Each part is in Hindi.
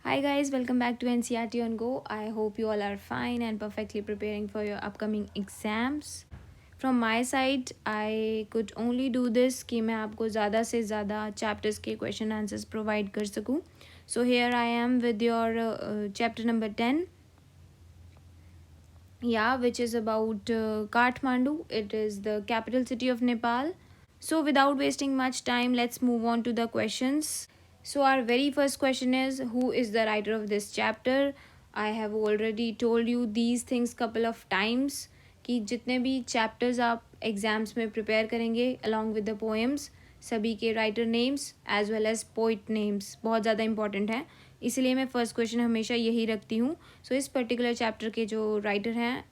Hi guys, welcome back to NCRT on Go. I hope you all are fine and perfectly preparing for your upcoming exams. From my side, I could only do this कि मैं आपको ज़्यादा से ज़्यादा chapters के question answers provide कर सकूँ. So here I am with your chapter number 10. Yeah, which is about Kathmandu. It is the capital city of Nepal. So without wasting much time, let's move on to the questions. So our very first question is, who is the writer of this chapter? I have already told you these things couple of times कि जितने भी chapters आप exams में prepare करेंगे along with the poems, सभी के writer names as well as poet names बहुत ज़्यादा important है. इसलिए मैं फर्स्ट क्वेश्चन हमेशा यही रखती हूँ. सो इस पर्टिकुलर चैप्टर के जो राइटर हैं,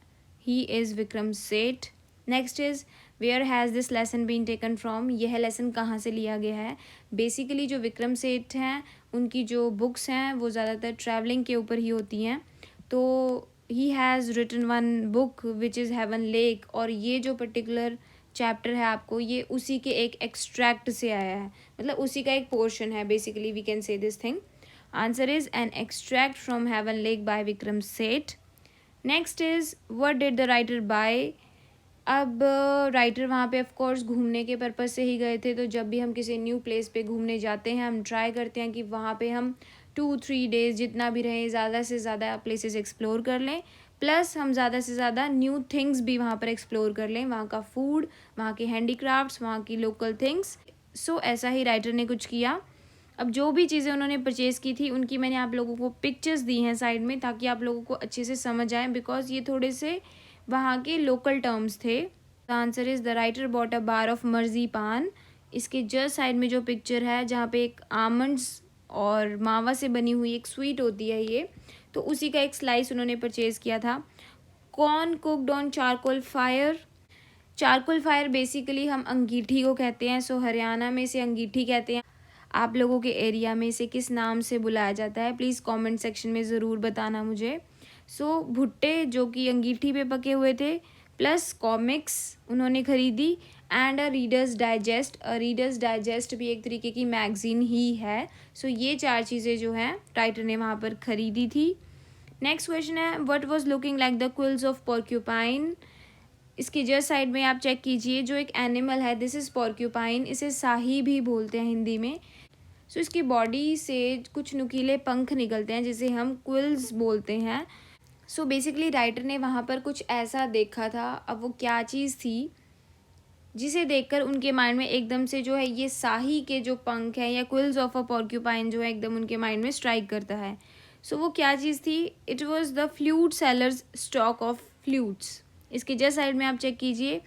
ही is Vikram Seth. Next is where has this lesson been taken from. यह लेसन कहाँ से लिया गया है. बेसिकली जो विक्रम सेठ हैं उनकी जो बुक्स हैं वो ज़्यादातर ट्रैवलिंग के ऊपर ही होती हैं. तो he has written one book which is Heaven Lake. और ये जो पर्टिकुलर चैप्टर है आपको ये उसी के एक एक्सट्रैक्ट से आया है, मतलब उसी का एक पोर्शन है. Basically we can say this thing. Answer is an extract from Heaven Lake by Vikram Seth. Next is what did the writer buy. अब राइटर वहाँ पे ऑफकोर्स घूमने के पर्पज़ से ही गए थे. तो जब भी हम किसी न्यू प्लेस पे घूमने जाते हैं हम ट्राई करते हैं कि वहाँ पे हम 2-3 डेज़ जितना भी रहें ज़्यादा से ज़्यादा प्लेसेस एक्सप्लोर कर लें. प्लस हम ज़्यादा से ज़्यादा न्यू थिंग्स भी वहाँ पर एक्सप्लोर कर लें. वहाँ का फूड, वहाँ के हैंडीक्राफ्ट्स, वहाँ की लोकल थिंग्स. सो ऐसा ही राइटर ने कुछ किया. अब जो भी चीज़ें उन्होंने परचेज़ की थी उनकी मैंने आप लोगों को पिक्चर्स दी हैं साइड में ताकि आप लोगों को अच्छे से समझ आए, बिकॉज ये थोड़े से वहाँ के लोकल टर्म्स थे. The answer is the writer bought a bar of मर्जी पान. इसके जस्ट साइड में जो पिक्चर है जहाँ पे एक आमंड्स और मावा से बनी हुई एक स्वीट होती है ये, तो उसी का एक स्लाइस उन्होंने परचेज़ किया था. Corn cooked on charcoal fire. Charcoal fire basically हम अंगीठी को कहते हैं. सो हरियाणा में इसे अंगीठी कहते हैं. आप लोगों के एरिया में इसे किस नाम से बुलाया जाता है प्लीज़ कमेंट सेक्शन में ज़रूर बताना मुझे. सो भुट्टे जो कि अंगीठी पे पके हुए थे, प्लस कॉमिक्स उन्होंने ख़रीदी, and a readers digest. Readers digest भी एक तरीके की मैगज़ीन ही है. सो ये 4 चीज़ें जो हैं राइटर ने वहाँ पर ख़रीदी थी. नेक्स्ट क्वेश्चन है what was looking like the quills of porcupine. इसके जस्ट साइड में आप चेक कीजिए जो एक एनिमल है, दिस इज़ पोर्क्यूपाइन. इसे साही भी बोलते हैं हिंदी में. सो इसकी बॉडी से कुछ नुकीले पंख निकलते हैं जिसे हम क्विल्स बोलते हैं. सो बेसिकली राइटर ने वहाँ पर कुछ ऐसा देखा था. अब वो क्या चीज़ थी जिसे देखकर उनके माइंड में एकदम से जो है ये साही के जो पंख हैं या क्विल्स ऑफ अ पोर्क्यूपाइन जो है एकदम उनके माइंड में स्ट्राइक करता है. सो वो क्या चीज़ थी. It was the flute sellers stock of flutes. इसके जस्ट साइड में आप चेक कीजिए.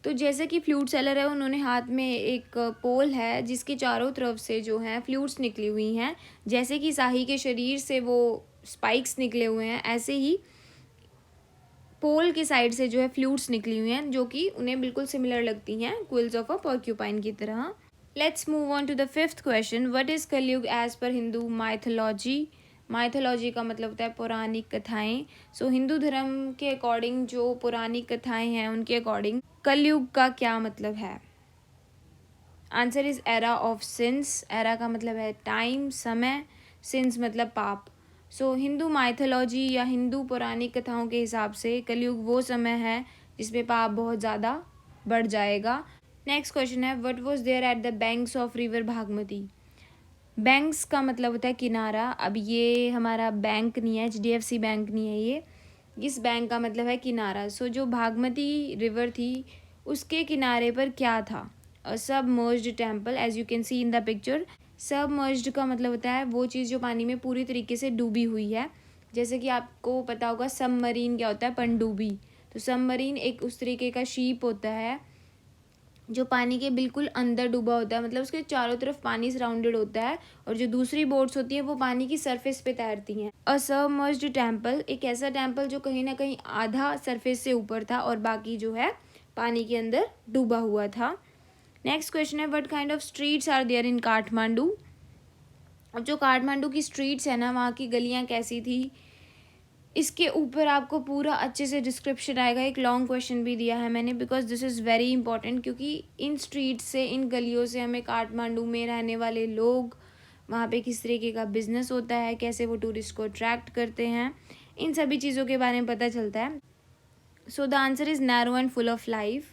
तो जैसे कि फ्लूट सेलर है उन्होंने हाथ में एक पोल है जिसके चारों तरफ से जो हैं फ्लूट्स निकली हुई हैं. जैसे कि साही के शरीर से वो स्पाइक्स निकले हुए हैं, ऐसे ही पोल के साइड से जो है फ्लूट्स निकली हुई हैं जो कि उन्हें बिल्कुल सिमिलर लगती हैं क्विल्स ऑफ अ पोर्क्यूपाइन की तरह. Let's move on to the fifth question. What is Kalyug as per Hindu mythology. Mythology का मतलब होता है पौराणिक कथाएं. सो हिंदू धर्म के अकॉर्डिंग जो पौराणिक कथाएं हैं उनके अकॉर्डिंग कलयुग का क्या मतलब है. Answer is era of since. Era का मतलब है टाइम, समय. सिंस मतलब पाप. सो हिंदू माइथोलॉजी या हिंदू पौराणिक कथाओं के हिसाब से कलयुग वो समय है जिसमें पाप बहुत ज़्यादा बढ़ जाएगा. नेक्स्ट क्वेश्चन है what was there at the banks of river Bhagmati. Banks का मतलब होता है किनारा. अब ये हमारा बैंक नहीं है, HDFC बैंक नहीं है ये. इस बैंक का मतलब है किनारा. सो जो भागमती रिवर थी उसके किनारे पर क्या था. Submerged temple as you can see in the picture. Submerged का मतलब होता है वो चीज़ जो पानी में पूरी तरीके से डूबी हुई है. जैसे कि आपको पता होगा सबमरीन क्या होता है, पनडुब्बी. तो सबमरीन एक उस तरीके का शिप होता है जो पानी के बिल्कुल अंदर डूबा होता है, मतलब उसके चारों तरफ पानी सराउंडेड होता है. और जो दूसरी बोट्स होती हैं वो पानी की सरफेस पे तैरती हैं. अ सबमर्ज्ड टेम्पल एक ऐसा टेम्पल जो कहीं ना कहीं आधा सरफेस से ऊपर था और बाकी जो है पानी के अंदर डूबा हुआ था. नेक्स्ट क्वेश्चन है what kind of streets are there in Kathmandu. अब जो काठमांडू की स्ट्रीट्स है ना वहाँ की गलियाँ कैसी थी इसके ऊपर आपको पूरा अच्छे से डिस्क्रिप्शन आएगा. एक लॉन्ग क्वेश्चन भी दिया है मैंने because this is very important, क्योंकि इन स्ट्रीट से इन गलियों से हमें काठमांडू में रहने वाले लोग, वहाँ पे किस तरीके का बिजनेस होता है, कैसे वो टूरिस्ट को अट्रैक्ट करते हैं, इन सभी चीज़ों के बारे में पता चलता है. So the answer is narrow and full of life.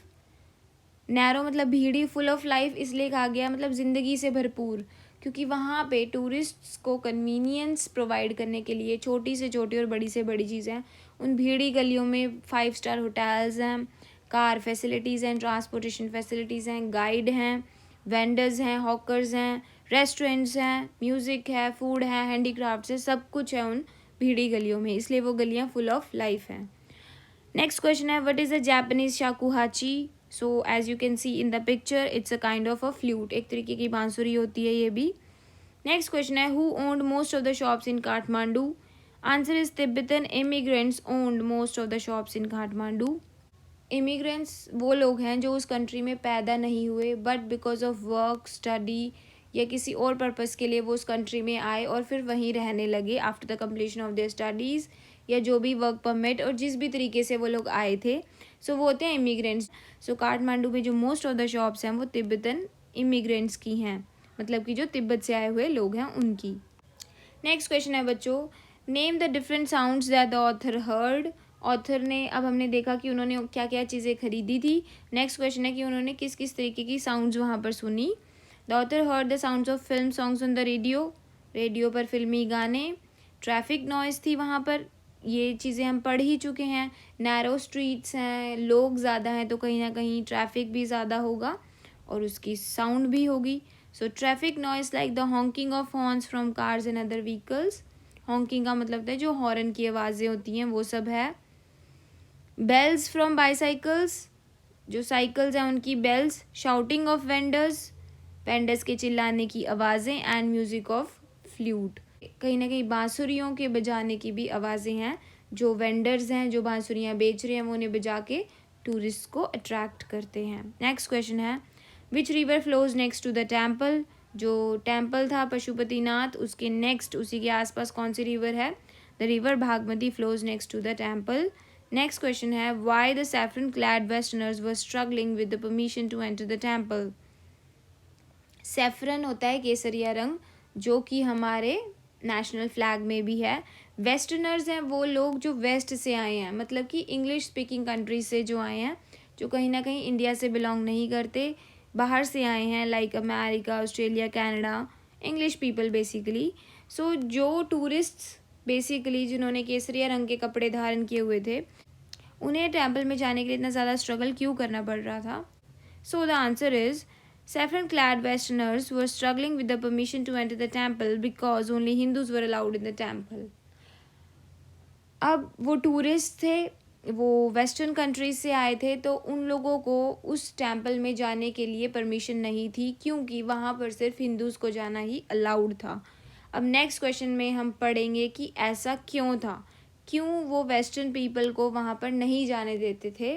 Narrow मतलब भीड़ी, फुल ऑफ लाइफ इसलिए कहा गया मतलब ज़िंदगी से भरपूर, क्योंकि वहाँ पे टूरिस्ट्स को कन्वीनियंस प्रोवाइड करने के लिए छोटी से छोटी और बड़ी से बड़ी चीज़ें, उन भीड़ी गलियों में 5 स्टार होटल्स हैं, कार फैसिलिटीज़ हैं, ट्रांसपोर्टेशन फैसिलिटीज़ हैं, गाइड हैं, वेंडर्स हैं, हॉकर्स हैं, रेस्टोरेंट्स हैं, म्यूज़िक है, फूड है, हैंडीक्राफ्ट्स है, सब कुछ है उन भीड़ी गलियों में, इसलिए वो गलियाँ फुल ऑफ लाइफ हैं. नेक्स्ट क्वेश्चन है, what is a Japanese shakuhachi. So as you can see in the picture it's a kind of a flute, एक तरीके की बांसुरी होती है ये भी. नेक्स्ट क्वेश्चन है, who owned most of the shops in Kathmandu. Answer is Tibetan immigrants owned most of the shops in Kathmandu. Immigrants वो लोग हैं जो उस कंट्री में पैदा नहीं हुए, but because of work, study या किसी और पर्पज़ के लिए वो उस कंट्री में आए और फिर वहीं रहने लगे after the completion of their studies या जो भी वर्क परमिट और जिस भी तरीके से वो लोग आए थे. सो वो होते हैं इमिग्रेंट्स. सो काठमांडू में जो मोस्ट ऑफ द शॉप्स हैं वो तिब्बतन इमिग्रेंट्स की हैं, मतलब कि जो तिब्बत से आए हुए लोग हैं उनकी. नेक्स्ट क्वेश्चन है बच्चों, name the different sounds that the author heard. Author ने, अब हमने देखा कि उन्होंने क्या क्या चीज़ें खरीदी थी. नेक्स्ट क्वेश्चन है कि उन्होंने किस किस तरीके की साउंड्स वहाँ पर सुनी. The author heard the sounds of film songs on the radio. Radio पर फिल्मी गाने. ट्रैफिक नॉइज़ थी वहाँ पर, ये चीज़ें हम पढ़ ही चुके हैं. नैरो स्ट्रीट्स हैं, लोग ज़्यादा हैं तो कहीं ना कहीं ट्रैफिक भी ज़्यादा होगा और उसकी साउंड भी होगी. So traffic noise like the honking of horns from cars and other vehicles. Honking का मतलब है जो हॉर्न की आवाज़ें होती हैं वो सब है. बेल्स फ्रॉम बाईसाइकिल्स, जो साइकिल्स हैं उनकी bells. Shouting of vendors, vendors के चिल्लाने की आवाज़ें. एंड म्यूज़िक ऑफ फ्लूट, कहीं ना कहीं बांसुरियों के बजाने की भी आवाज़ें हैं. जो वेंडर्स हैं जो बांसुरियाँ बेच रहे हैं वो उन्हें बजा के टूरिस्ट को अट्रैक्ट करते हैं. नेक्स्ट क्वेश्चन है, which river flows next to the temple. जो टेम्पल था पशुपतिनाथ उसके नेक्स्ट, उसी के आसपास कौन सी रिवर है. The river Bhagmati flows next to the temple. Next question है, why the saffron clad westerners were struggling with the permission to enter the temple. Saffron होता है केसरिया रंग, जो कि हमारे नेशनल फ्लैग में भी है. वेस्टर्नर्स हैं वो लोग जो वेस्ट से आए हैं, मतलब कि इंग्लिश स्पीकिंग कंट्री से जो आए हैं, जो कहीं ना कहीं इंडिया से बिलोंग नहीं करते, बाहर से आए हैं, like America, Australia, Canada, English people basically. So जो टूरिस्ट्स बेसिकली जिन्होंने केसरिया रंग के कपड़े धारण किए हुए थे, उन्हें टेम्पल में जाने के लिए इतना ज़्यादा स्ट्रगल क्यों करना पड़ रहा था. So the answer is, saffron clad westerners were struggling with the permission to enter the temple because only Hindus were allowed in the temple. अब वो टूरिस्ट थे, वो वेस्टर्न कंट्रीज से आए थे, तो उन लोगों को उस टेम्पल में जाने के लिए परमिशन नहीं थी क्योंकि वहाँ पर सिर्फ हिंदूज़ को जाना ही अलाउड था. अब नेक्स्ट क्वेश्चन में हम पढ़ेंगे कि ऐसा क्यों था, क्यों वो वेस्टर्न पीपल को वहाँ पर नहीं जाने देते थे.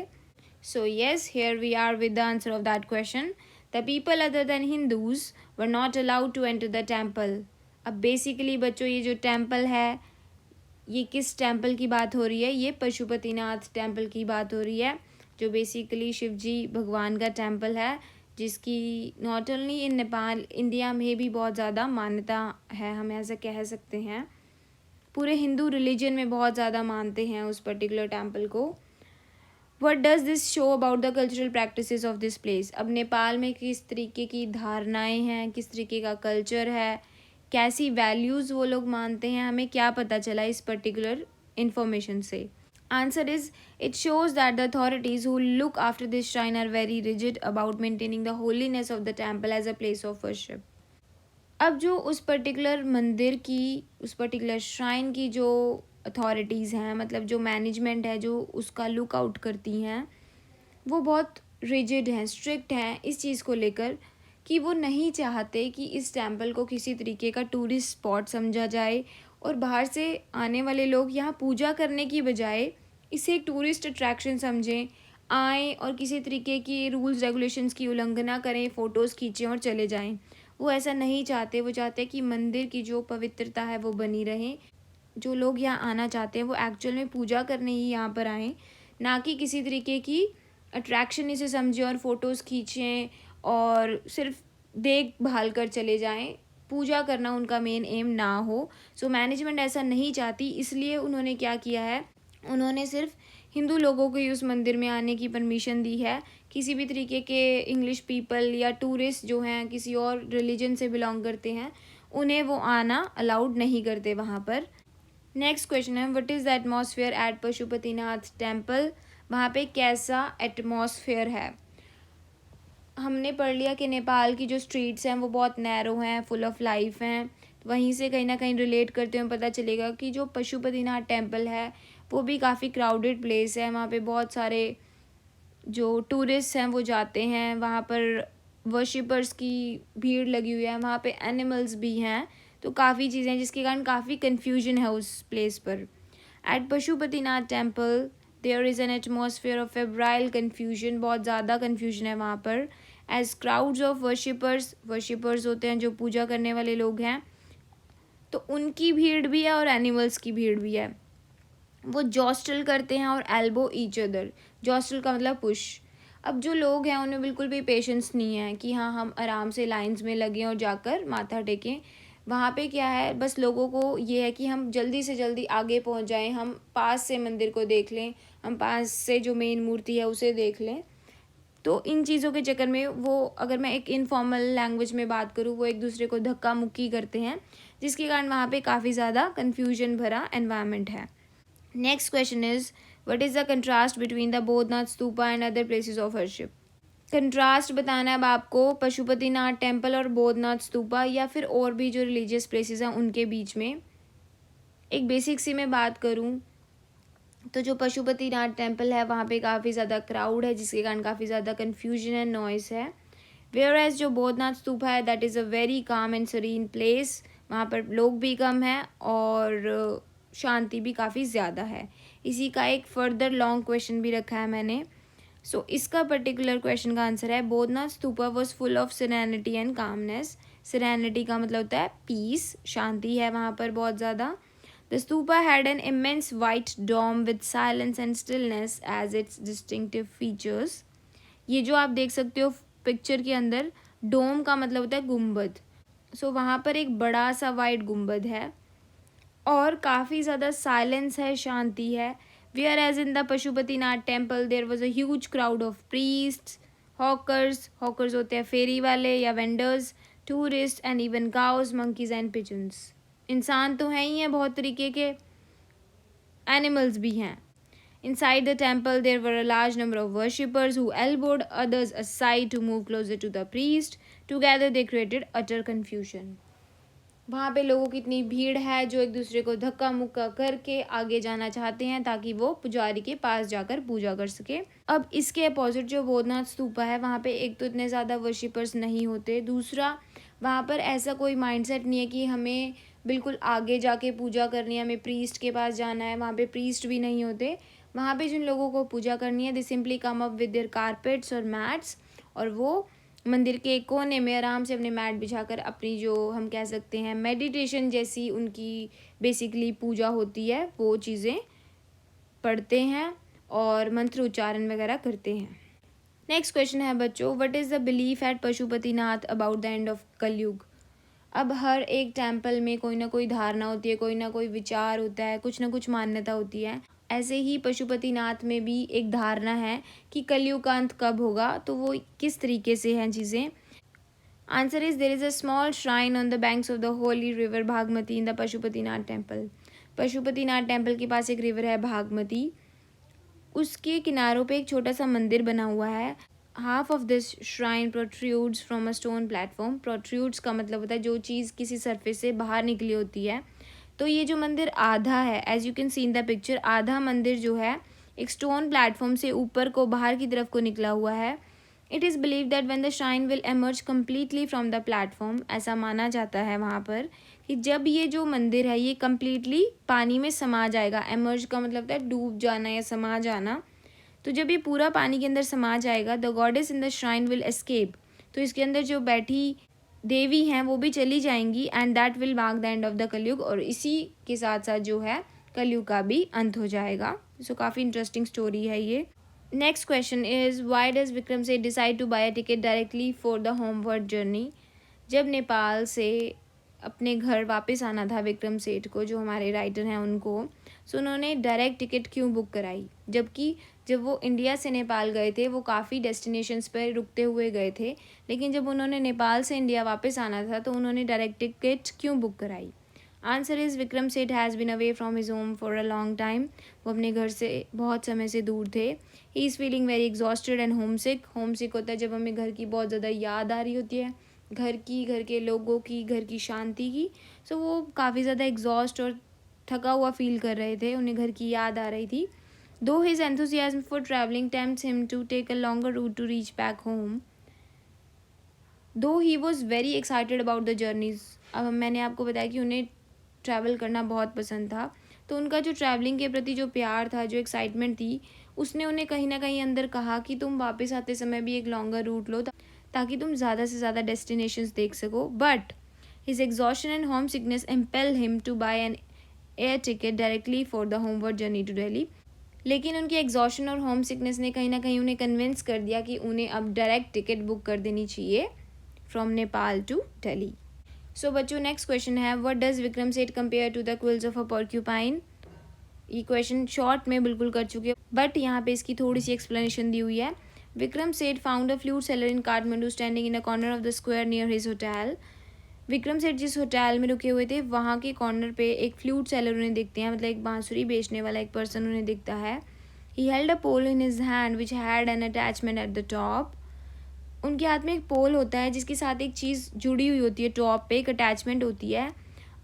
So yes, here we are with the answer of that question. The people other than Hindus were not allowed to enter the temple. अब बेसिकली बच्चों ये जो टेम्पल है, ये किस टेम्पल की बात हो रही है, ये पशुपतिनाथ टेम्पल की बात हो रही है, जो बेसिकली शिव जी भगवान का टेम्पल है, जिसकी not only in Nepal, India में भी बहुत ज़्यादा मान्यता है, हम ऐसा कह सकते हैं. पूरे हिंदू रिलीजन में बहुत ज़्यादा मानते हैं उस पर्टिकुलर टेम्पल को. What does this show about the cultural practices of this place? अब नेपाल में किस तरीके की धारणाएं हैं, किस तरीके का कल्चर है, कैसी वैल्यूज़ वो लोग मानते हैं, हमें क्या पता चला इस पर्टिकुलर इन्फॉर्मेशन से. Answer is, it shows that the authorities who look after this shrine are very rigid about maintaining the holiness of the temple as a place of worship. अब जो उस पर्टिकुलर मंदिर की, उस पर्टिकुलर श्राइन की जो अथॉरिटीज़ हैं, मतलब जो मैनेजमेंट है जो उसका लुक आउट करती हैं, वो बहुत रिजिड हैं, स्ट्रिक्ट हैं इस चीज़ को लेकर कि वो नहीं चाहते कि इस टेम्पल को किसी तरीके का टूरिस्ट स्पॉट समझा जाए और बाहर से आने वाले लोग यहाँ पूजा करने की बजाय इसे एक टूरिस्ट अट्रैक्शन समझें, आएँ और किसी तरीके की रूल्स रेगुलेशंस की उल्लंघना करें, फ़ोटोज़ खींचें और चले जाएं. वो ऐसा नहीं चाहते. वो चाहते कि मंदिर की जो पवित्रता है वो बनी रहे. जो लोग यहाँ आना चाहते हैं वो एक्चुअल में पूजा करने ही यहाँ पर आएँ, ना कि किसी तरीके की अट्रैक्शन इसे समझें और फ़ोटोज़ खींचें और सिर्फ देख भाल कर चले जाएं. पूजा करना उनका मेन एम ना हो। सो मैनेजमेंट ऐसा नहीं चाहती, इसलिए उन्होंने क्या किया है, उन्होंने सिर्फ हिंदू लोगों को ही उस मंदिर में आने की परमिशन दी है। किसी भी तरीके के इंग्लिश पीपल या टूरिस्ट जो हैं किसी और रिलीजन से बिलोंग करते हैं, उन्हें वो आना अलाउड नहीं करते वहाँ पर। नेक्स्ट क्वेश्चन है, what is the atmosphere at Pashupatinath temple? वहाँ पे कैसा एटमॉस्फेयर है? हमने पढ़ लिया कि नेपाल की जो स्ट्रीट्स हैं वो बहुत नैरो हैं, फुल ऑफ लाइफ हैं। तो वहीं से कहीं ना कहीं रिलेट करते हुए पता चलेगा कि जो पशुपतिनाथ टेम्पल है वो भी काफ़ी क्राउडेड प्लेस है। वहाँ पे बहुत सारे जो टूरिस्ट हैं वो जाते हैं, वहाँ पर वर्शिपर्स की भीड़ लगी हुई है, वहाँ पे एनिमल्स भी हैं। तो काफ़ी चीज़ें जिसके कारण काफ़ी कन्फ्यूजन है उस प्लेस पर। At Pashupatinath temple there is an atmosphere of febrile confusion, बहुत ज़्यादा कन्फ्यूजन है वहाँ पर। एज क्राउड्स ऑफ वर्शिपर्स होते हैं जो पूजा करने वाले लोग हैं, तो उनकी भीड़ भी है और एनिमल्स की भीड़ भी है। वो जॉस्टल करते हैं और एल्बो ईच अदर। जॉस्टल का मतलब पुश। अब जो लोग हैं उन्हें बिल्कुल भी पेशेंस नहीं है कि हाँ हम आराम से लाइंस में लगें और जाकर माथा टेकें। वहाँ पे क्या है, बस लोगों को ये है कि हम जल्दी से जल्दी आगे पहुँच जाएं, हम पास से मंदिर को देख लें, हम पास से जो मेन मूर्ति है उसे देख लें। तो इन चीज़ों के चक्कर में वो, अगर मैं एक इनफॉर्मल लैंग्वेज में बात करूँ, वो एक दूसरे को धक्का मुक्की करते हैं, जिसके कारण वहाँ पे काफ़ी ज़्यादा कन्फ्यूजन भरा एनवायरनमेंट है। Next question is, what is the contrast between the Bodhnath stupa and other places of worship? Contrast बताना है अब आपको पशुपतिनाथ टेम्पल और बोधनाथ स्तूपा या फिर और भी जो रिलीजियस प्लेसेस हैं उनके बीच में। एक बेसिक सी मैं बात करूँ तो जो पशुपतिनाथ टेम्पल है वहाँ पे काफ़ी ज़्यादा क्राउड है, जिसके कारण काफ़ी ज़्यादा कन्फ्यूजन एंड नॉइस है। वेयर एज जो बोधनाथ स्तूपा है that is a very calm and serene place, वहाँ पर लोग भी कम हैं और शांति भी काफ़ी ज़्यादा है। इसी का एक फर्दर लॉन्ग क्वेश्चन भी रखा है मैंने। इसका पर्टिकुलर क्वेश्चन का आंसर है, Bodhnath stupa was full of serenity and calmness. Serenity का मतलब होता है पीस, शांति है वहाँ पर बहुत ज़्यादा। The stupa had an immense white dome with silence and stillness as its distinctive features. ये जो आप देख सकते हो पिक्चर के अंदर, डोम का मतलब होता है गुम्बद। वहाँ पर एक बड़ा सा वाइट गुम्बद है और काफ़ी ज़्यादा साइलेंस है, शांति है। Whereas in the Pashupatinath temple there was a huge crowd of priests, hawkers होते हैं फेरी वाले या vendors, tourist and even cows, monkeys and pigeons. इंसान तो हैं ही हैं, बहुत तरीके के एनिमल्स भी हैं। Inside the temple, there were a large number of worshippers who elbowed others aside to move closer to the priest. Together, they created utter confusion. वहाँ पे लोगों की इतनी भीड़ है जो एक दूसरे को धक्का मुक्का करके आगे जाना चाहते हैं ताकि वो पुजारी के पास जाकर पूजा कर सके। अब इसके अपोजिट जो बोधनाथ स्तूपा है वहाँ पे एक तो इतने ज़्यादा वर्शिपर्स नहीं होते, दूसरा वहाँ पर ऐसा कोई माइंडसेट नहीं है कि हमें बिल्कुल आगे जाके पूजा करनी है, हमें प्रीस्ट के पास जाना है। वहाँ पे प्रीस्ट भी नहीं होते। वहाँ पे जिन लोगों को पूजा करनी है दे simply come up with their carpets और मैट्स, और वो मंदिर के एक कोने में आराम से अपने मैट बिछाकर अपनी जो हम कह सकते हैं मेडिटेशन जैसी उनकी बेसिकली पूजा होती है वो चीज़ें पढ़ते हैं और मंत्र उच्चारण वगैरह करते हैं। नेक्स्ट क्वेश्चन है बच्चों, what is the belief at Pashupatinath about the end of Kalyug? अब हर एक टेम्पल में कोई ना कोई धारणा होती है, कोई ना कोई विचार होता है, कुछ ना कुछ मान्यता होती है। ऐसे ही पशुपतिनाथ में भी एक धारणा है कि कलयुग का अंत कब होगा, तो वो किस तरीके से हैं चीज़ें। Answer is, there is a small shrine on the banks of the holy river Bhagmati in the Pashupatinath temple. Pashupatinath temple के पास एक रिवर है भागमती, उसके किनारों पे एक छोटा सा मंदिर बना हुआ है। Half of this shrine protrudes from a stone platform. Protrudes का मतलब होता है जो चीज़ किसी सरफेस से बाहर निकली होती है। तो ये जो मंदिर आधा है, as you can see in the picture, आधा मंदिर जो है एक स्टोन प्लेटफॉर्म से ऊपर को बाहर की तरफ को निकला हुआ है। It is believe that when the shrine will emerge completely from the platform, ऐसा माना जाता है वहाँ पर कि जब ये जो मंदिर है ये कम्प्लीटली पानी में समा जाएगा। एमर्ज का मतलब होता है डूब जाना या समा जाना। तो जब ये पूरा पानी के अंदर समा जाएगा, the goddess in the shrine will escape, तो इसके अंदर जो बैठी देवी हैं वो भी चली जाएंगी, and that will mark the end of the कलयुग, और इसी के साथ साथ जो है कलयुग का भी अंत हो जाएगा। काफ़ी इंटरेस्टिंग स्टोरी है ये। Next question is, why does Vikram Seth decide to buy a ticket directly for the homeward journey? जब नेपाल से अपने घर वापस आना था विक्रम सेठ को, जो हमारे राइटर हैं उनको, सो उन्होंने डायरेक्ट टिकट क्यों बुक कराई? जबकि जब वो इंडिया से नेपाल गए थे वो काफ़ी डेस्टिनेशंस पर रुकते हुए गए थे, लेकिन जब उन्होंने नेपाल से इंडिया वापस आना था तो उन्होंने डायरेक्ट टिकट क्यों बुक कराई? आंसर इज़ विक्रम सेठ has been away from his home for a long time. वो अपने घर से बहुत समय से दूर थे। He is feeling very exhausted and homesick. Homesick होता है जब हमें घर की बहुत ज़्यादा याद आ रही होती है, घर की, घर के लोगों की, घर की शांति की। सो वो काफ़ी ज़्यादा एग्जॉस्ट और थका हुआ फील कर रहे थे, उन्हें घर की याद आ रही थी। Though his enthusiasm for travelling tempts him to take a longer route to reach back home, though he was very excited about the journeys. अब मैंने आपको बताया कि उन्हें ट्रैवल करना बहुत पसंद था, तो उनका जो ट्रैवलिंग के प्रति जो प्यार था, जो एक्साइटमेंट थी, उसने उन्हें कहीं ना कहीं अंदर कहा कि तुम वापस आते समय भी एक लॉन्गर रूट लो ताकि तुम ज़्यादा से ज़्यादा डेस्टिनेशंस देख सको। But his exhaustion and homesickness impel him to buy an air ticket directly for the homeward journey to Delhi. लेकिन उनकी एग्जॉशन और होम सिकनेस ने कहीं ना कहीं उन्हें कन्विंस कर दिया कि उन्हें अब डायरेक्ट टिकट बुक कर देनी चाहिए from Nepal to Delhi. So बच्चों, नेक्स्ट क्वेश्चन है, what does Vikram Seth compare to the quills of a porcupine? ये क्वेश्चन शॉर्ट में बिल्कुल कर चुके, बट यहाँ पे इसकी थोड़ी सी एक्सप्लेनेशन दी हुई है। Vikram Seth found a flute seller in Kathmandu standing in a corner of the square near his hotel. Vikram Seth जिस होटल में रुके हुए थे वहाँ के कॉर्नर पे एक फ्लूट सेलर उन्हें दिखते हैं, मतलब एक बांसुरी बेचने वाला एक पर्सन उन्हें दिखता है। He held a pole in his hand which had an attachment at the top. उनके हाथ में एक पोल होता है जिसके साथ एक चीज़ जुड़ी हुई होती है, टॉप पे एक अटैचमेंट होती है।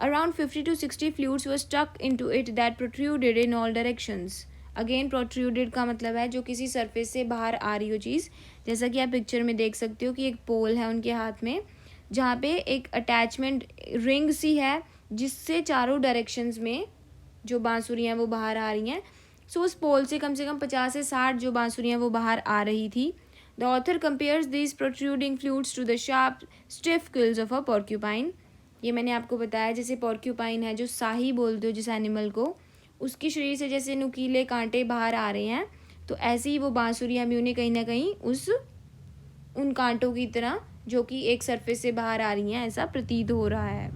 Around 50 to 60 flutes were stuck into it that protruded in all directions. Again protruded का मतलब है जो किसी सरफेस से बाहर आ रही हो चीज़, जैसा कि आप पिक्चर में देख सकते हो कि एक पोल है उनके हाथ में जहाँ पे एक अटैचमेंट रिंग सी है जिससे चारों डायरेक्शंस में जो बांसुरियाँ वो बाहर आ रही हैं। सो उस पोल से कम 50 से 60 जो बांसुरियाँ वो बाहर आ रही थी। The author compares these protruding flutes to the sharp stiff quills of a porcupine. ये मैंने आपको बताया जैसे पोर्क्यूपाइन है जो शाही बोलते हो जिस एनिमल को, उसके शरीर से जैसे नुकीले कांटे बाहर आ रहे हैं, तो ऐसे ही वो बांसुरियाँ भी उन्हें कहीं ना कहीं उन कांटों की तरह जो कि एक सरफेस से बाहर आ रही हैं ऐसा प्रतीत हो रहा है।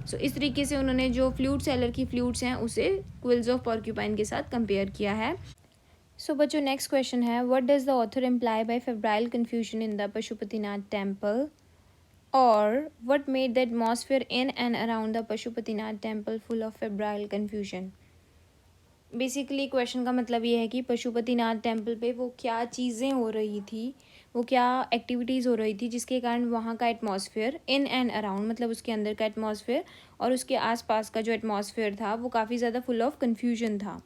सो इस तरीके से उन्होंने जो फ्लूट सेलर की फ्लूट्स हैं उसे क्विल्स ऑफ पोर्क्यूपाइन के साथ कंपेयर किया है। सो बच्चों, नेक्स्ट क्वेश्चन है, what does the author imply by febrile confusion in the Pashupatinath temple, और what made the atmosphere in and around the Pashupatinath temple full of febrile confusion? Basically question का मतलब ये है कि पशुपतिनाथ टेम्पल पे वो क्या चीज़ें हो रही थी, वो क्या एक्टिविटीज़ हो रही थी जिसके कारण वहाँ का एटमॉस्फेयर इन एंड अराउंड मतलब उसके अंदर का एटमॉस्फेयर और उसके आसपास का जो एटमॉस्फेयर था वो काफ़ी ज़्यादा फुल ऑफ कन्फ्यूजन था।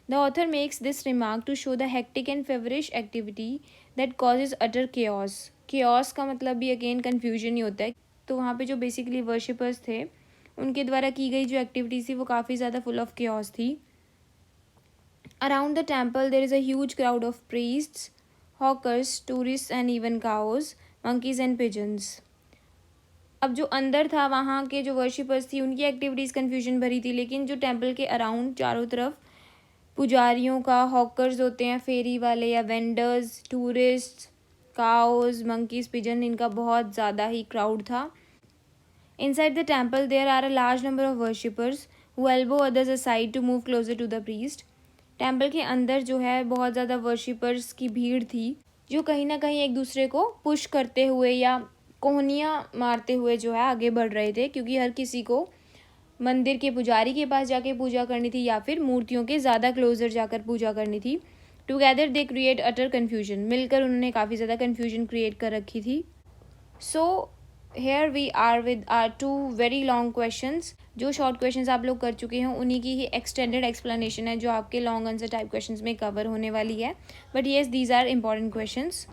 The author makes this remark to show the hectic and feverish activity that causes utter chaos. Chaos का मतलब भी अगेन कन्फ्यूजन ही होता है। तो वहाँ पे जो बेसिकली वर्शिपर्स थे उनके द्वारा की गई जो एक्टिविटीज़ थी वो काफ़ी ज़्यादा फुल ऑफ केओस थी। Around the temple, there is a huge crowd of priests, hawkers, tourists, and even cows, monkeys, and pigeons. अब जो अंदर था वहाँ के जो वर्शिपर्स थी उनकी एक्टिविटीज़ कन्फ्यूजन भरी थी, लेकिन जो टेम्पल के अराउंड चारों तरफ पुजारियों का, हॉकर्स होते हैं फेरी वाले या vendors, tourist, cows, monkeys, pigeon, इनका बहुत ज़्यादा ही क्राउड था। Inside the temple there are a large number of worshippers who elbow others aside to move closer to the priest. Temple के अंदर जो है बहुत ज़्यादा वर्शिपर्स की भीड़ थी जो कहीं ना कहीं एक दूसरे को पुश करते हुए या कोहनियाँ मारते हुए जो है आगे बढ़ रहे थे, क्योंकि हर किसी को मंदिर के पुजारी के पास जाके पूजा करनी थी या फिर मूर्तियों के ज़्यादा क्लोजर जाकर पूजा करनी थी। Together they create utter confusion, मिलकर उन्होंने काफ़ी ज़्यादा कन्फ्यूजन क्रिएट कर रखी थी। So here we are with our two very long questions. जो शॉर्ट क्वेश्चंस आप लोग कर चुके हैं उन्हीं की ही एक्सटेंडेड एक्सप्लेनेशन है जो आपके लॉन्ग आंसर टाइप क्वेश्चंस में कवर होने वाली है, but yes these are important questions.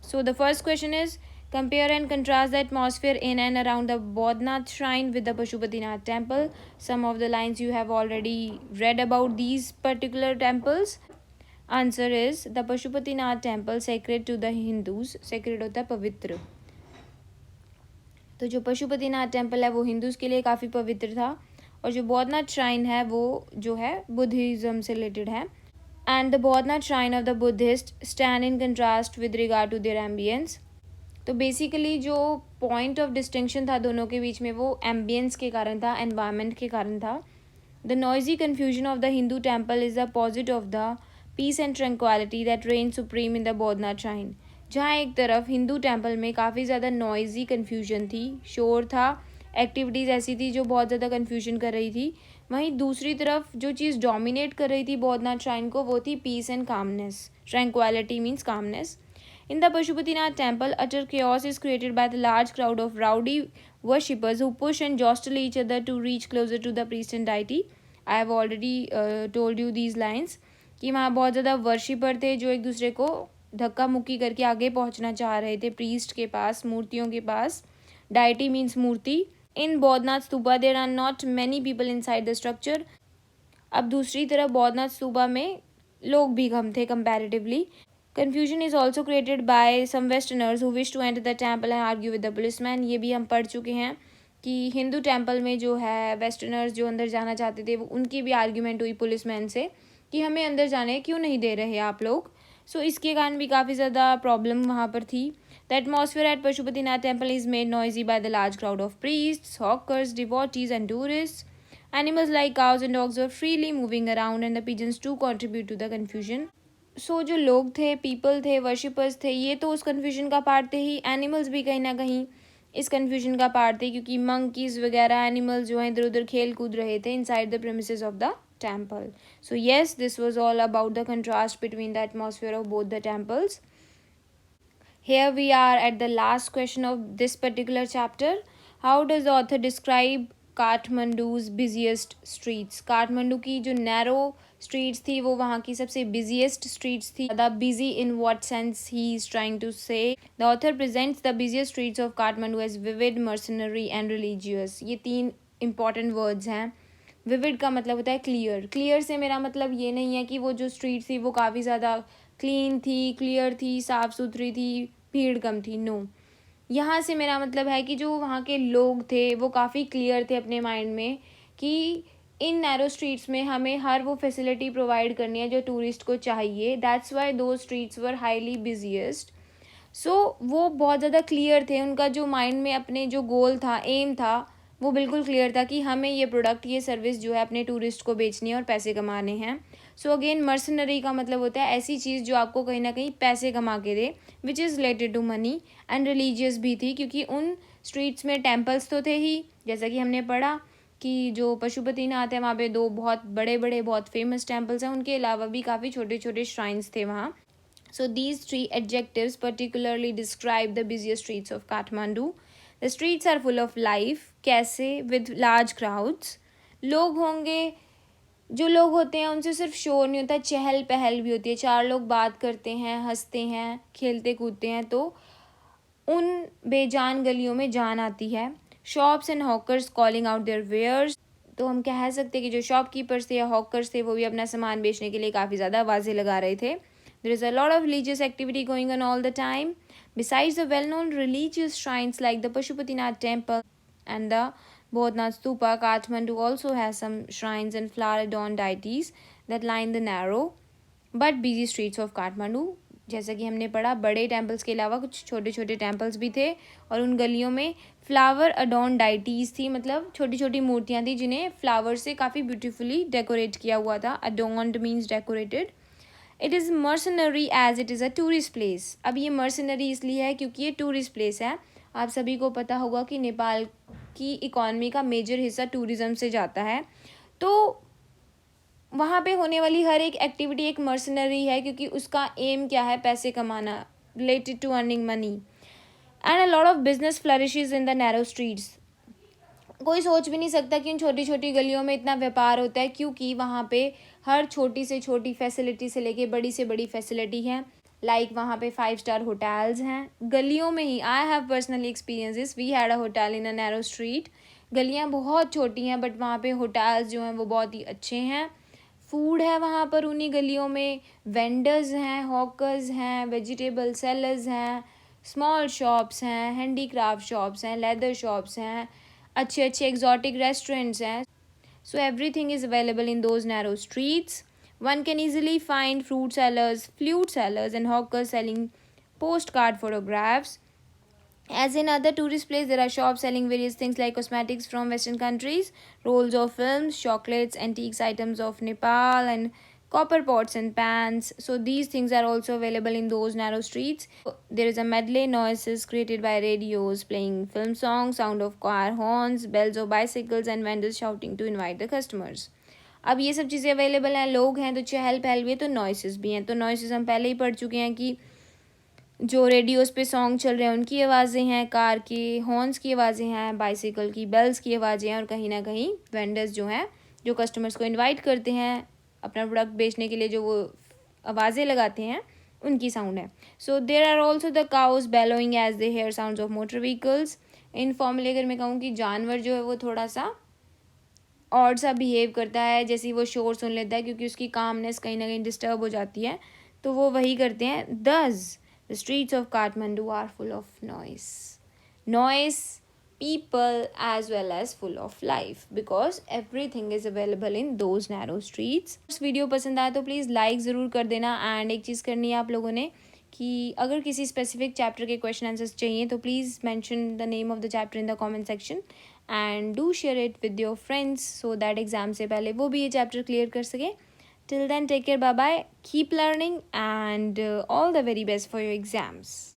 So the first question is, compare and contrast the atmosphere in and around the Bodhnath shrine with the Pashupatinath temple. Some of the lines you have already read about these particular temples. Answer is the Pashupatinath temple sacred to the Hindus, sacred होता है पवित्र। तो जो पशुपतिनाथ टेम्पल है वो हिंदूज के लिए काफ़ी पवित्र था, और जो बौद्धनाथ श्राइन है वो जो है बुद्धिज़्म से रिलेटेड है। And the Boudhanath shrine of the Buddhist stand in contrast with regard to their ambience. तो बेसिकली जो पॉइंट ऑफ डिस्टिंक्शन था दोनों के बीच में वो एम्बियंस के कारण था, एनवायरनमेंट के कारण था. The noisy confusion of the Hindu temple is the opposite of the peace and tranquility that reigned supreme in the Boudhanath shrine. जहाँ एक तरफ हिंदू टेम्पल में काफ़ी ज़्यादा नॉइजी कन्फ्यूजन थी, शोर था, एक्टिविटीज़ ऐसी थी जो बहुत ज़्यादा कन्फ्यूजन कर रही थी, वहीं दूसरी तरफ जो चीज़ डोमिनेट कर रही थी बौद्धनाथ श्राइन को वो थी peace and calmness. Tranquility means calmness. In the Pashupatinath temple, utter chaos is created by the large crowd of rowdy worshippers who push and jostle each other to reach closer to the priest and deity. I have already told you these lines कि वहाँ बहुत ज़्यादा वर्शिपर थे जो एक दूसरे को धक्का मुक्की करके आगे पहुँचना चाह रहे थे प्रीस्ट के पास, मूर्तियों के पास. डाइटी मीन्स मूर्ति. In Boudhanath stupa there are not many people inside the structure. अब दूसरी तरफ बौद्धनाथ स्तूपा में लोग भी कम थे comparatively. Confusion is also created by some westerners who wish to enter the temple and argue with the policeman. ये भी हम पढ़ चुके हैं कि हिंदू टेम्पल में जो है वेस्टर्नर्स जो अंदर जाना चाहते थे वो उनकी भी आर्ग्यूमेंट हुई पुलिसमैन से कि हमें अंदर जाने क्यों नहीं दे रहे आप लोग. सो इसके कारण भी काफ़ी ज़्यादा प्रॉब्लम वहाँ पर थी. The atmosphere at Pashupatinath temple is made noisy by the large crowd of priests, hawkers, devotees and tourist. Animals like cows and dogs were freely moving around and the pigeons too contribute to the confusion. सो जो लोग थे, पीपल थे, वर्शिपर्स थे, ये तो उस कन्फ्यूजन का पार्ट थे ही. एनिमल्स भी कहीं ना कहीं इस कन्फ्यूजन का पार्ट थे क्योंकि मंकीज़ वगैरह एनिमल्स जो हैं इधर उधर खेल कूद रहे थे inside the premises of the temple. So yes, this was all about the contrast between the atmosphere of both the temples. Here we are at the last question of this particular chapter. How does the author describe Kathmandu's busiest streets? Kathmandu की जो नैरो स्ट्रीट्स थी वो वहाँ की सबसे बिजिएस्ट स्ट्रीट्स थी. The busy in what sense he is trying to say. The author presents the busiest streets of Kathmandu as vivid, mercenary and religious. ये 3 इंपॉर्टेंट वर्ड्स हैं. विविड का मतलब होता है क्लियर. क्लियर से मेरा मतलब ये नहीं है कि वो जो स्ट्रीट थी वो काफ़ी ज़्यादा क्लीन थी, क्लियर थी, साफ़ सुथरी थी, भीड़ कम थी. नो, यहाँ से मेरा मतलब है कि जो वहाँ के लोग थे वो काफ़ी क्लियर थे अपने माइंड में कि इन नैरो स्ट्रीट्स में हमें हर वो फैसिलिटी प्रोवाइड करनी है जो टूरिस्ट को चाहिए. दैट्स वाई दो स्ट्रीट्स वर हाईली बिजिएस्ट. सो वो बहुत ज़्यादा क्लियर थे. उनका जो माइंड में अपने जो गोल था, एम था, वो बिल्कुल क्लियर था कि हमें ये प्रोडक्ट, ये सर्विस जो है अपने टूरिस्ट को बेचनी है और पैसे कमाने हैं. सो अगेन मर्सनरी का मतलब होता है ऐसी चीज़ जो आपको कहीं ना कहीं पैसे कमा के दे, which is related to money. And religious भी थी क्योंकि उन स्ट्रीट्स में टेम्पल्स तो थे ही, जैसा कि हमने पढ़ा कि जो पशुपतिनाथ है वहाँ पे 2 बहुत बड़े बड़े बहुत फेमस टेम्पल्स हैं. उनके अलावा भी काफ़ी छोटे छोटे श्राइन्स थे वहाँ. So these 3 adjectives particularly describe the busiest streets of Kathmandu. The streets are full of life. कैसे? With large crowds. लोग होंगे, जो लोग होते हैं उनसे सिर्फ शोर नहीं होता, चहल पहल भी होती है. 4 लोग बात करते हैं, हंसते हैं, खेलते कूदते हैं तो उन बेजान गलियों में जान आती है. Shops and hawkers calling out their wares. तो हम कह सकते हैं कि जो शॉपकीपर्स थे या हॉकर्स थे वो भी अपना सामान बेचने के लिए काफ़ी ज़्यादा आवाज़ें लगा रहे थे. There is a lot of religious activity going on all the time. Besides the well-known religious shrines like the Pashupatinath temple and the Bodhnath Stupa, Kathmandu also has some shrines and flower-adorned deities that line the narrow but busy streets of Kathmandu. जैसा कि हमने पढ़ा, बड़े टेम्पल्स के अलावा कुछ छोटे छोटे टेम्पल्स भी थे और उन गलियों में फ्लावर अडॉर्न डाइटीज़ थी, मतलब छोटी छोटी मूर्तियाँ थी जिन्हें फ्लावर से काफ़ी ब्यूटीफुली डेकोरेट किया हुआ था. Adorned means decorated. It is mercenary as it is a tourist place. अब ये मर्सनरी इसलिए है क्योंकि ये टूरिस्ट प्लेस है. आप सभी को पता होगा कि नेपाल की इकॉनमी का मेजर हिस्सा टूरिज़्म से जाता है, तो वहाँ पे होने वाली हर एक एक्टिविटी एक मर्सनरी है क्योंकि उसका एम क्या है? पैसे कमाना, related to earning money. And a lot of business flourishes in the narrow streets. कोई सोच भी नहीं सकता कि इन छोटी छोटी गलियों में इतना व्यापार होता है क्योंकि वहाँ पे हर छोटी से छोटी फैसिलिटी से लेके बड़ी से बड़ी फैसिलिटी है. लाइक वहाँ पे 5 स्टार होटल्स हैं गलियों में ही. I have personally experiences. We had a hotel in a narrow street. गलियाँ बहुत छोटी हैं बट वहाँ पे होटल्स जो हैं वो बहुत ही अच्छे हैं. फूड है वहाँ पर उन्हीं गलियों में, वेंडर्स हैं, हॉकर्स हैं, वेजिटेबल सेलर्स हैं, स्मॉल शॉप्स हैं, हैंडीक्राफ्ट शॉप्स हैं, लेदर शॉप्स हैं, अच्छे अच्छे एग्जॉटिक रेस्टोरेंट्स हैं. So everything is available in those narrow streets. One can easily find fruit sellers, flute sellers and hawkers selling postcard photographs. As in other tourist places, there are shops selling various things like cosmetics from Western countries, rolls of films, chocolates, antiques items of Nepal, and copper pots and pans. So these things are also available in those narrow streets. There is a medley noises created by radios playing film songs, sound of car horns, bells of bicycles, and vendors shouting to invite the customers. अब ये सब चीज़ें अवेलेबल हैं, लोग हैं तो चहल पहल भी है, तो नॉइसेस भी हैं. तो नॉइसेस हम पहले ही पढ़ चुके हैं कि जो रेडियोस पे सॉन्ग चल रहे हैं उनकी आवाज़ें हैं, कार के हॉर्न्स की आवाज़ें हैं, बाइसिकल की बेल्स की आवाज़ें हैं, और कहीं ना कहीं वेंडर्स जो हैं जो कस्टमर्स को इनवाइट करते हैं अपना प्रोडक्ट बेचने के लिए, जो वो आवाज़ें लगाते हैं उनकी साउंड है. So there are also the cows bellowing as they hear sound of motor vehicles. Informally अगर मैं कहूँ कि जानवर जो है वो थोड़ा सा ऑड सा बिहेव करता है, जैसे ही वो शोर सुन लेता है, क्योंकि उसकी कामनेस कहीं ना कहीं डिस्टर्ब हो जाती है, तो वो वही करते हैं. Thus the streets of Kathmandu are full of noise people as well as full of life because everything is available in those narrow streets. इस वीडियो पसंद आया तो प्लीज़ लाइक ज़रूर कर देना. एंड एक चीज़ करनी है आप लोगों ने कि अगर किसी स्पेसिफिक चैप्टर के क्वेश्चन आंसर्स चाहिए तो please mention the name of the chapter in the comment section and do share it with your friends so that exam से पहले वो भी ये चैप्टर क्लियर कर सके. Till then take care, bye bye, keep learning and all the very best for your exams.